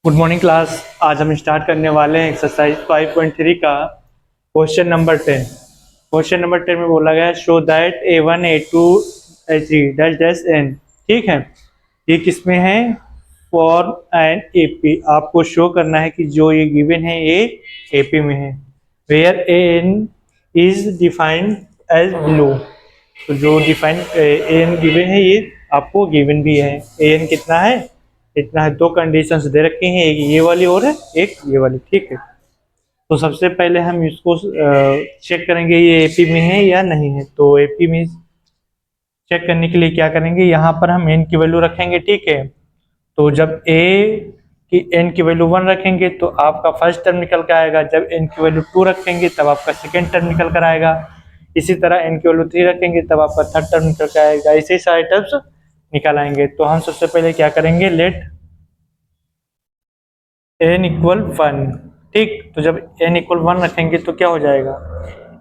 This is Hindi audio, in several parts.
Good morning class. आज हम स्टार्ट करने वाले हैं एक्सरसाइज 5.3 का क्वेश्चन नंबर 10। क्वेश्चन नंबर 10 में बोला गया है show that A1 A2 A3 dash dash n। ठीक है, ये किसमें है? For an AP। आपको शो करना है कि जो ये गिवन है ये AP में है। Where an is defined as below. तो जो डिफाइन an गिवन है ये आपको गिवन भी है। an कितना है? इतना है। दो कंडीशंस दे रखी हैं, एक ये वाली और है एक ये वाली। ठीक है, तो सबसे पहले हम इसको चेक करेंगे ये एपी में है या नहीं है। तो एपी में चेक करने के लिए क्या करेंगे, यहाँ पर हम एन की वैल्यू रखेंगे। ठीक है, तो जब ए की एन की वैल्यू 1 रखेंगे तो आपका फर्स्ट टर्म निकल कर आएगा। जब एन की वैल्यू 2 रखेंगे तब आपका सेकेंड टर्म निकल कर आएगा। इसी तरह एन की वैल्यू 3 रखेंगे तब आपका थर्ड टर्म निकल कर आएगा। ऐसे ही सारे टर्म्स निकल आएंगे। तो हम सबसे पहले क्या करेंगे, लेट एन इक्वल 1। ठीक, तो जब एन इक्वल 1 रखेंगे तो क्या हो जाएगा,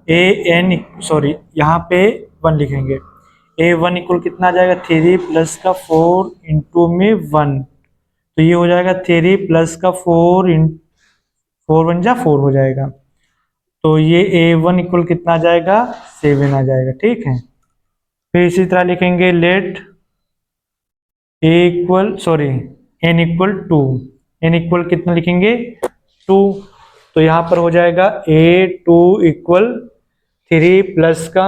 ए एन सॉरी यहाँ पे 1 लिखेंगे। A1 इक्वल कितना आ जाएगा, 3 प्लस का 4 इंटू में 1। तो ये हो जाएगा 3 प्लस का 4 इन 4 1 जा 4 हो जाएगा। तो ये A1 इक्वल कितना आ जाएगा, 7 आ जाएगा। ठीक है, फिर इसी तरह लिखेंगे let a equal sorry n equal 2। N equal कितना लिखेंगे, 2। तो यहाँ पर हो जाएगा A2 इक्वल 3 प्लस का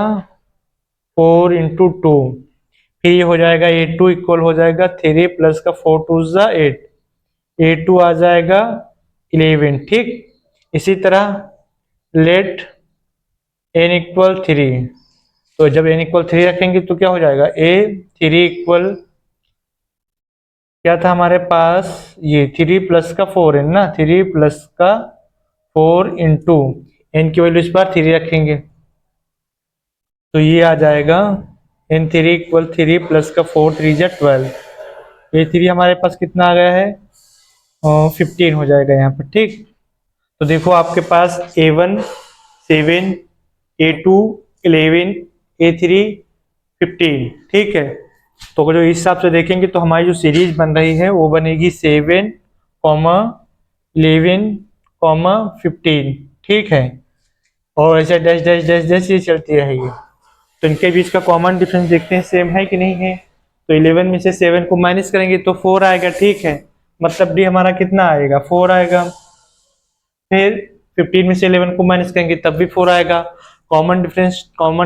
4 इंटू 2। फिर ये हो जाएगा A2 इक्वल हो जाएगा 3 प्लस का 4 2 जा 8। A2 आ जाएगा 11। ठीक, इसी तरह लेट n इक्वल 3। तो जब n इक्वल 3 रखेंगे तो क्या हो जाएगा, A3 इक्वल क्या था हमारे पास, ये 3 प्लस का 4 है ना, 3 प्लस का 4 इंटू एन की वैल्यू इस बार 3 रखेंगे तो ये आ जाएगा n3 इक्वल 3 प्लस का 4 3 जा 12। A3 हमारे पास कितना आ गया है, 15 हो जाएगा यहाँ पर। ठीक, तो देखो आपके पास A1 7, A2 11, A3 15। ठीक है, तो जो इस हिसाब से देखेंगे तो हमारी जो सीरीज बन रही है वो बनेगी 7, 11, 15। ठीक है, और ऐसे डैश डैश डैश डैश ये चलती रहेगी। तो इनके बीच का कॉमन डिफरेंस देखते हैं सेम है कि नहीं है। तो 11 में से 7 को माइनस करेंगे तो 4 आएगा। ठीक है, मतलब डी हमारा कितना आएगा, 4 आएगा। फिर 15 में से 11 को माइनस करेंगे तब भी 4 आएगा। कॉमन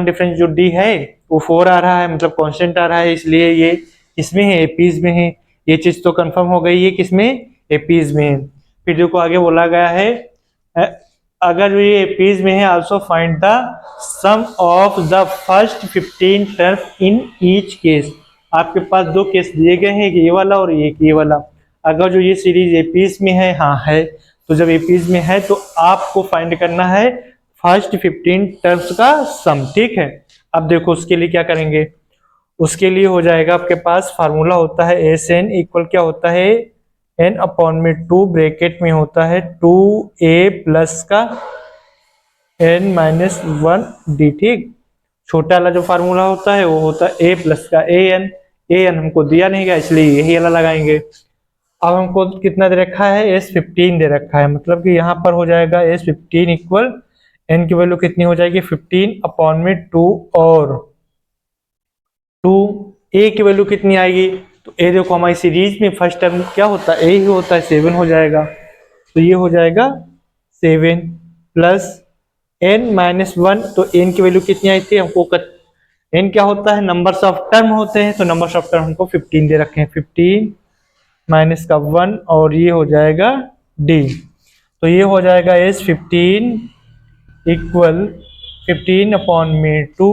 डिफरेंस जो डी है वो 4 आ रहा है, मतलब कांस्टेंट आ रहा है, इसलिए ये इसमें है, एपीज में है। ये चीज तो कंफर्म हो गई है, किसमें, एपीज में है। फिर देखो आगे बोला गया है अगर ये एपीज में है also find the sum of the first 15 term in each case. आपके पास दो केस दिए गए हैं, एक ये वाला और एक ये वाला। अगर जो ये सीरीज एपीज में है, हाँ है, तो जब एपीज में है तो आपको फाइंड करना है फर्स्ट 15 टर्म्स का सम। ठीक है, अब देखो उसके लिए क्या करेंगे, उसके लिए हो जाएगा आपके पास फार्मूला होता है एस एन इक्वल क्या होता है, एन अपॉन में 2 ब्रैकेट में होता है 2a प्लस का n माइनस 1d। ठीक, छोटा वाला जो फार्मूला होता है वो होता है a प्लस का an हमको दिया नहीं गया इसलिए यही वाला लगाएंगे। अब हमको कितना दे रखा है, S15 दे रखा है, मतलब कि यहाँ पर हो जाएगा S15 इक्वल n की वैल्यू कितनी हो जाएगी, 15 अपॉन में 2 और 2। a की वैल्यू कितनी आएगी, तो a देखो हमारी सीरीज में फर्स्ट टर्म क्या होता है, a ही होता है, 7 हो जाएगा। तो ये हो जाएगा 7 प्लस n माइनस 1। तो n की वैल्यू कितनी आई थी हमको, n क्या होता है, नंबर्स ऑफ टर्म होते हैं, तो नंबर्स ऑफ टर्म हमको 15 दे रखे हैं। 15 माइनस का 1 और ये हो जाएगा d। तो ये हो जाएगा S15 इक्वल 15 अपॉन में 2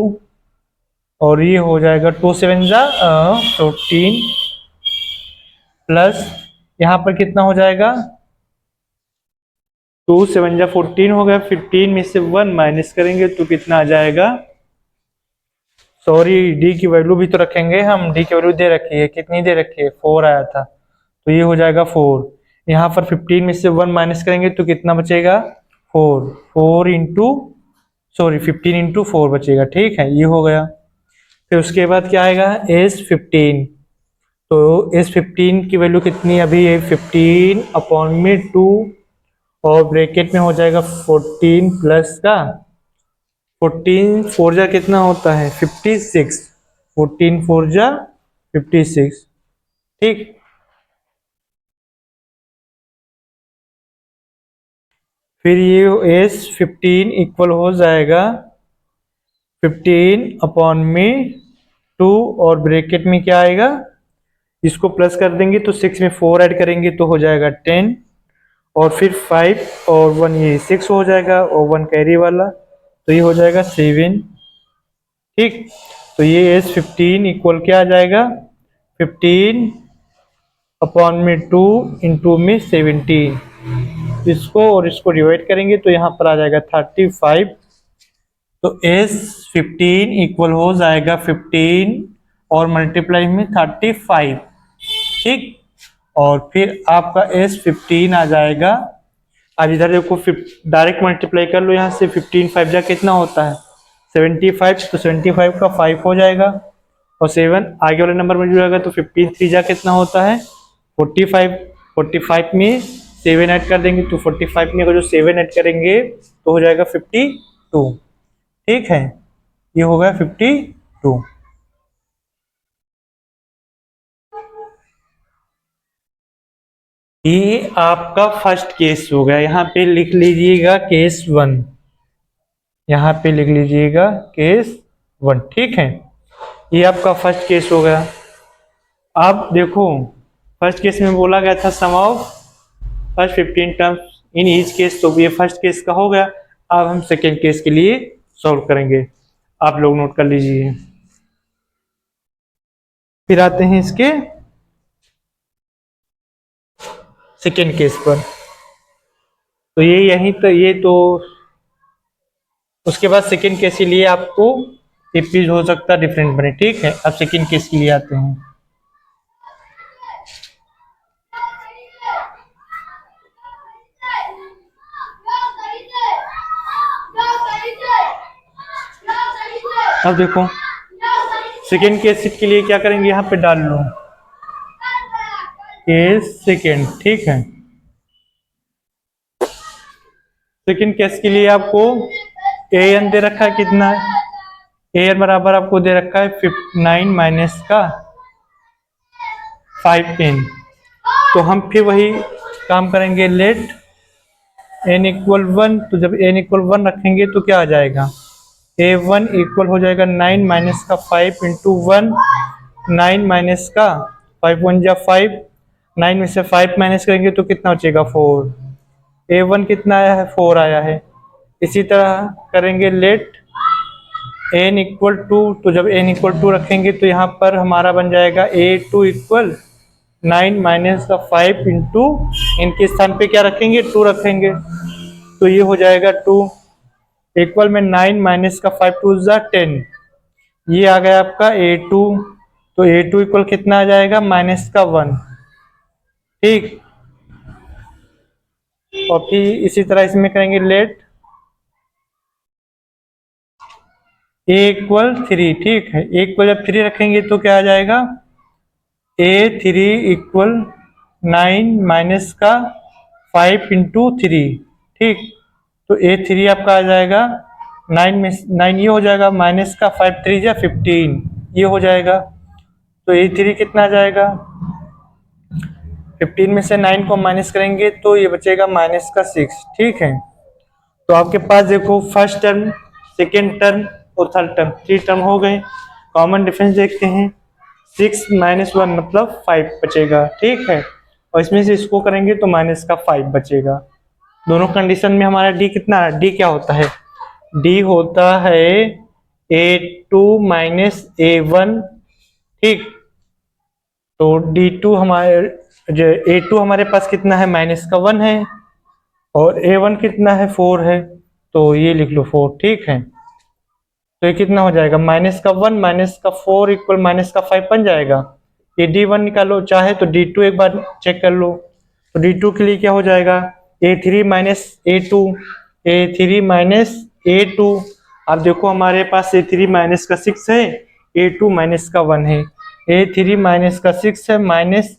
और ये हो जाएगा 2 7 जा 14 प्लस यहाँ पर कितना हो जाएगा, 2 7 जा 14 हो गया। 15 में से 1 माइनस करेंगे तो कितना आ जाएगा, सॉरी डी की वैल्यू भी तो रखेंगे हम, डी की वैल्यू दे रखी है, कितनी दे रखी है, 4 आया था, तो ये हो जाएगा 4। यहाँ पर 15 में से 1 माइनस करेंगे तो कितना बचेगा, 4 इंटू सॉरी 15 इंटू 4 बचेगा। ठीक है, ये हो गया। फिर उसके बाद क्या आएगा, S15 तो इस 15 की वैल्यू कितनी अभी है 15/2 और ब्रैकेट में हो जाएगा 14 प्लस का 14 फोर जा कितना होता है 56, 14 फोर जा 56। ठीक, फिर ये एस 15 इक्वल हो जाएगा 15/2 और ब्रैकेट में क्या आएगा, इसको प्लस कर देंगे तो 6 में 4 ऐड करेंगे तो हो जाएगा 10 और फिर 5 और 1 ये 6 हो जाएगा और 1 कैरी वाला तो ये हो जाएगा 7। ठीक, तो ये एस 15 इक्वल क्या आ जाएगा 15/2 इंटू में 17, इसको और इसको डिवाइड करेंगे तो यहाँ पर आ जाएगा 35। तो एस 15 इक्वल हो जाएगा 15 और मल्टीप्लाई में 35। ठीक, और फिर आपका एस 15 आ जाएगा। अब इधर देखो डायरेक्ट मल्टीप्लाई कर लो, यहाँ से 15 5 जा कितना होता है 75, तो 75 का 5 हो जाएगा और 7 आगे वाले नंबर में जुड़ेगा तो 15 3 जा कितना होता है 45, 45 में 7 ऐड कर देंगे तो 45 में अगर जो 7 ऐड करेंगे तो हो जाएगा 52। ठीक है, ये हो गया 52। ये आपका फर्स्ट केस हो गया, यहाँ पे लिख लीजिएगा केस 1, यहाँ पे लिख लीजिएगा केस 1। ठीक है, ये आपका फर्स्ट केस हो गया। अब देखो फर्स्ट केस में बोला गया था sum of first 15 terms in each case, तो ये फर्स्ट केस का हो गया। अब हम सेकेंड केस के लिए सॉल्व करेंगे, आप लोग नोट कर लीजिए। फिर आते हैं इसके सेकेंड केस पर, तो ये यहीं तो ये तो उसके बाद सेकेंड केस के लिए आपको एक चीज हो सकता है डिफरेंट बने। ठीक है, अब सेकेंड केस के लिए आते हैं। अब देखो सेकेंड केस के लिए क्या करेंगे, यहाँ पे डाल लो केस सेकेंड। ठीक है, सेकेंड केस के लिए आपको ए एन दे रखा है, कितना है ए एन बराबर आपको दे रखा है 9 माइनस का 5n। तो हम फिर वही काम करेंगे, लेट n इक्वल 1, तो जब n इक्वल 1 रखेंगे तो क्या आ जाएगा a1 इक्वल हो जाएगा 9 माइनस का 5 इंटू 1, 9 माइनस का 5 1 जा 5, 9 में से 5 माइनस करेंगे तो कितना बचेगा 4, a1 कितना आया है 4 आया है। इसी तरह करेंगे लेट n इक्वल 2, तो जब n इक्वल 2 रखेंगे तो यहाँ पर हमारा बन जाएगा a2 इक्वल 9 माइनस का 5 इंटू इनके स्थान पे क्या रखेंगे 2 रखेंगे तो ये हो जाएगा 2 इक्वल में 9 माइनस का 5 2 जा 10, ये आ गया आपका a2। तो a2 इक्वल कितना आ जाएगा माइनस का 1। ठीक, और फिर इसी तरह इसमें करेंगे लेट a इक्वल 3। ठीक है, a इक्वल जब 3 रखेंगे तो क्या आ जाएगा a3 इक्वल 9 माइनस का 5 इंटू 3। ठीक, तो a3 आपका आ जाएगा 9 में 9 ये हो जाएगा माइनस का 5 3 जा 15, ये हो जाएगा। तो a3 कितना आ जाएगा 15 में से 9 को माइनस करेंगे तो ये बचेगा माइनस का 6। ठीक है, तो आपके पास देखो फर्स्ट टर्म, सेकेंड टर्म और थर्ड टर्म, 3 टर्म हो गए। कॉमन डिफरेंस देखते हैं, 6 माइनस 1 मतलब 5 बचेगा। ठीक है, और इसमें से इसको करेंगे तो माइनस का 5 बचेगा। दोनों कंडीशन में हमारा डी कितना है, डी क्या होता है, डी होता है a2 माइनस a1। ठीक, तो d2 हमारे जो a2 हमारे पास कितना है माइनस का 1 है और a1 कितना है 4 है, तो ये लिख लो 4। ठीक है, तो ये कितना हो जाएगा माइनस का 1 माइनस का 4 इक्वल माइनस का 5 बन जाएगा। ये d1 निकालो, चाहे तो d2 एक बार चेक कर लो। तो d2 के लिए क्या हो जाएगा a3 minus a2, a3 minus a2। अब देखो हमारे पास a3 माइनस का 6 है, a2 माइनस का 1 है, A3 माइनस का 6 है, माइनस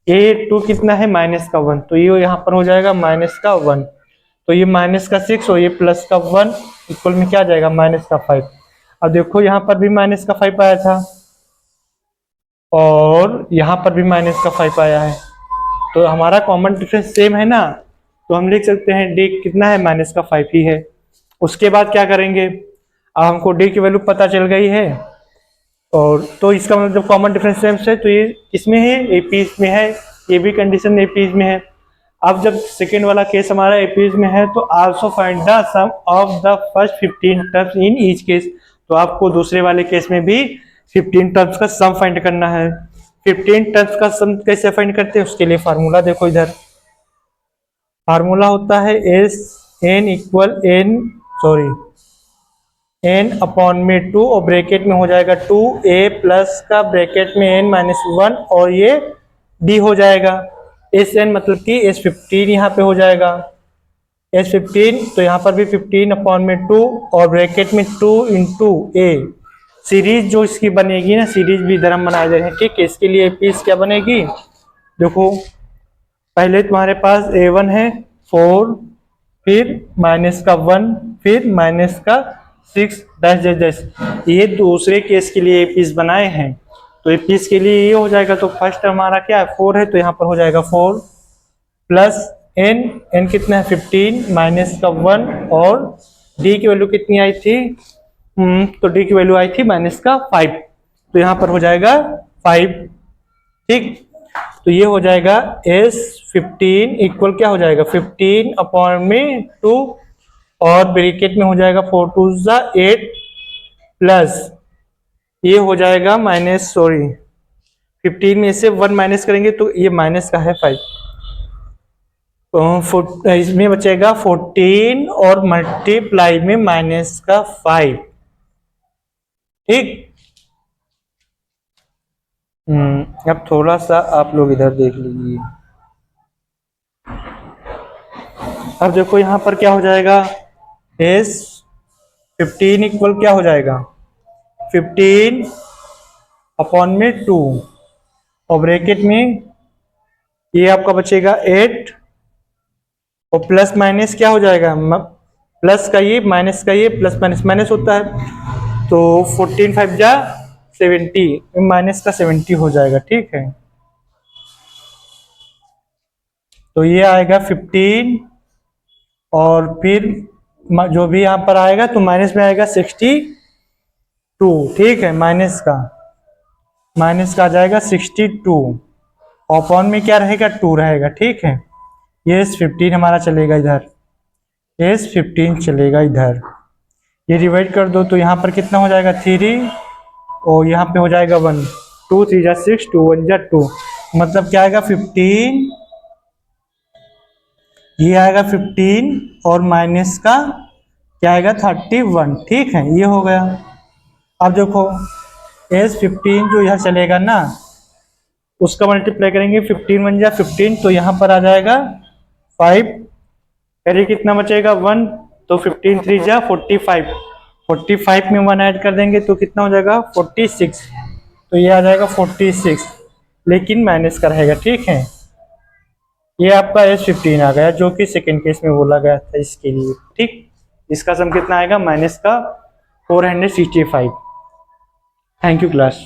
A2 कितना है माइनस का 1, तो ये यहाँ पर हो जाएगा माइनस का 1, तो ये माइनस का 6 और ये प्लस का 1 इक्वल में क्या आ जाएगा माइनस का 5। अब देखो यहाँ पर भी माइनस का 5 आया था और यहाँ पर भी माइनस का 5 आया है, तो हमारा कॉमन डिफरेंस सेम है ना, तो हम लिख सकते हैं डी कितना है माइनस का 5 ही है। उसके बाद क्या करेंगे, अब हमको डी की वैल्यू पता चल गई है, और तो इसका मतलब जब कॉमन डिफरेंस सेम है तो ये किसमें है एपीज में है, ये भी कंडीशन एपीज में है। अब जब सेकेंड वाला केस हमारा एपीज में है तो also find the sum of the first 15 terms in each case, तो आपको दूसरे वाले केस में भी 15 टर्म्स का सम फाइंड करना है। 15 टर्म्स का सम कैसे फाइंड करते हैं, उसके लिए फार्मूला देखो, इधर फार्मूला होता है S N equal N N upon में 2 और ब्रैकेट में हो जाएगा 2a प्लस का ब्रैकेट में n माइनस 1 और ये d हो जाएगा। एस एन मतलब कि S15 यहाँ पे हो जाएगा, S15 तो यहाँ पर भी 15 अपॉन में 2 और ब्रैकेट में 2 इंटू a। सीरीज जो इसकी बनेगी ना, सीरीज भी इधर हम बना दे रहे हैं, ठीक है। इसके लिए पीस क्या बनेगी, देखो पहले तुम्हारे पास a1 है 4, फिर माइनस का 1, फिर माइनस का 6 डैश डैश डैश, ये दूसरे केस के लिए पीस बनाए हैं, तो ये पीस के लिए ये हो जाएगा। तो फर्स्ट हमारा क्या है 4 है, तो यहाँ पर हो जाएगा 4 प्लस n कितना है 15 माइनस का 1 और d की वैल्यू कितनी आई थी, तो d की वैल्यू आई थी माइनस का 5, तो यहाँ पर हो जाएगा 5, ठीक। तो ये हो जाएगा S15 इक्वल क्या हो जाएगा 15 अपॉन में 2 और ब्रैकेट में हो जाएगा 4 2 8 प्लस ये हो जाएगा माइनस 15 में से 1 माइनस करेंगे तो ये माइनस का है 5, तो इसमें बचेगा 14 और मल्टीप्लाई में माइनस का 5, ठीक। अब थोड़ा सा आप लोग इधर देख लीजिए, अब देखो यहाँ पर क्या हो जाएगा S15 इक्वल क्या हो जाएगा 15 अपॉन में 2 और ब्रैकेट में ये आपका बचेगा 8 और प्लस माइनस क्या हो जाएगा, प्लस का ये माइनस का ये, प्लस माइनस माइनस होता है, तो 14 5 जा 70, माइनस का 70 हो जाएगा, ठीक है। तो ये आएगा 15 और फिर जो भी यहाँ पर आएगा तो माइनस में आएगा 62, ठीक है, माइनस का आ जाएगा 62, अपॉन में क्या रहेगा 2 रहेगा, ठीक है। ये S15 हमारा चलेगा इधर, S15 चलेगा इधर, ये डिवाइड कर दो तो यहाँ पर कितना हो जाएगा 3 और यहाँ पे हो जाएगा 1, 2 3 जा 6 2 1 जा 2, मतलब क्या आएगा 15, ये आएगा 15 और माइनस का क्या आएगा 31, ठीक है, ये हो गया। अब देखो S15 जो यहाँ चलेगा ना उसका मल्टीप्लाई करेंगे 15 1 जा 15, तो यहाँ पर आ जाएगा 5, अरे कितना बचेगा 1, तो 15 3 जा 45, 45 में 1 ऐड कर देंगे तो कितना हो जाएगा 46, तो ये आ जाएगा 46 लेकिन माइनस का रहेगा, ठीक है। ये आपका S15 आ गया जो कि सेकेंड केस में बोला गया था इसके लिए, ठीक। इसका सम कितना आएगा माइनस का 465। Thank you class.